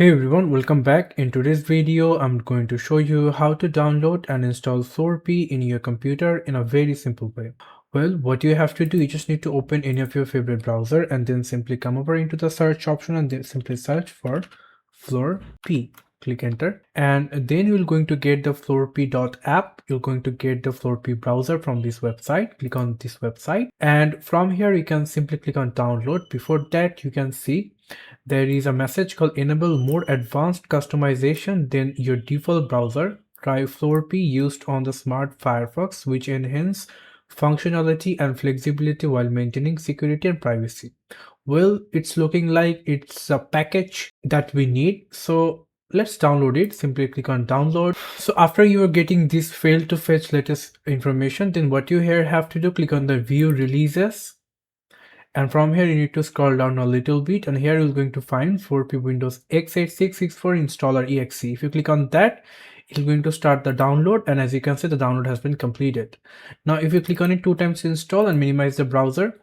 Hey everyone, welcome back. In today's video, I'm going to show you how to download and install Floorp in your computer in a very simple way. Well, what you have to do, you just need to open any of your favorite browser and then simply come over into the search option and then simply search for Floorp. Click enter, and then you're going to get the floorp.app. You're going to get the Floorp browser from this website. Click on this website, and from here you can simply click on download. Before that, you can see there is a message called enable more advanced customization than your default browser. Try Floorp used on the smart Firefox, which enhance functionality and flexibility while maintaining security and privacy. Well, it's looking like it's a package that we need, so let's download it. Simply click on download. So after you are getting this failed to fetch latest information, then what you here have to do, click on the view releases, and from here you need to scroll down a little bit, and here you're going to find Floorp Windows x86 installer exe. If you click on that, it's going to start the download, and as you can see, the download has been completed. Now if you click on it 2 times to install and minimize the browser,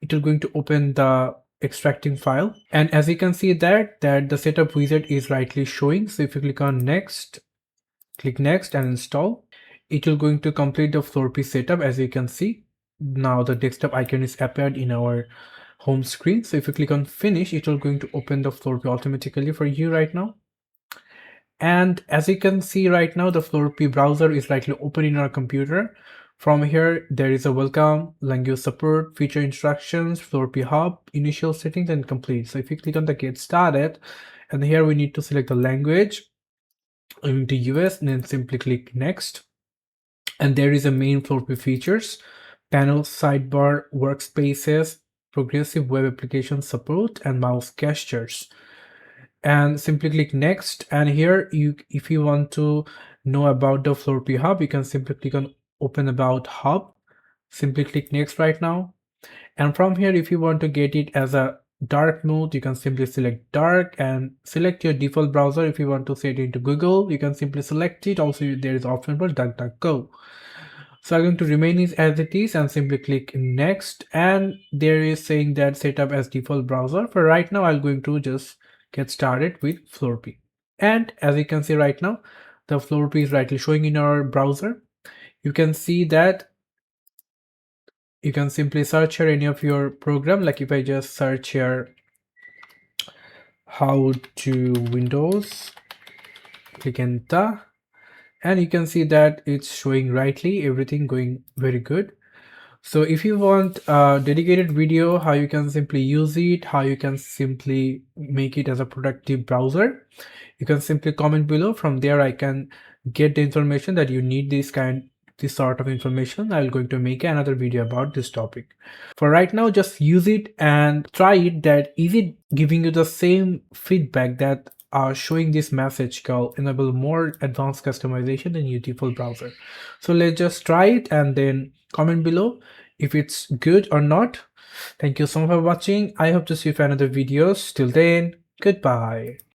it is going to open the extracting file, and as you can see that the setup wizard is rightly showing. So if you click on next, click next and install, it will going to complete the Floorp setup. As you can see, now the desktop icon is appeared in our home screen. So if you click on finish, it will going to open the Floorp automatically for you right now. And as you can see right now, the Floorp browser is rightly open in our computer. From here, there is a welcome, language support, feature instructions, Floorp hub, initial settings, and complete. So if you click on the get started, and here we need to select the language into US, and then simply click next. And there is a main Floorp features, panel, sidebar, workspaces, progressive web application support, and mouse gestures. And simply click next, and here if you want to know about the Floorp hub, you can simply click on open about hub. Simply click next right now, and from here if you want to get it as a dark mode, you can simply select dark and select your default browser. If you want to set it into Google, you can simply select it. Also there is option for DuckDuckGo. So I'm going to remain it as it is and simply click next, and there is saying that setup as default browser. For right now, I'm going to just get started with Floorp. And as you can see right now, the Floorp is rightly showing in our browser. You can see that you can simply search here any of your program. Like if I just search here how to Windows, click enter, and you can see that it's showing rightly, everything going very good. So if you want a dedicated video how you can simply use it, how you can simply make it as a productive browser, you can simply comment below. From there I can get the information that you need, this sort of information. I'm going to make another video about this topic. For right now, just use it and try it. That is it giving you the same feedback that are showing this message called enable more advanced customization in your default browser. So let's just try it and then comment below if it's good or not. Thank you so much for watching. I hope to see you for another videos. Till then, goodbye.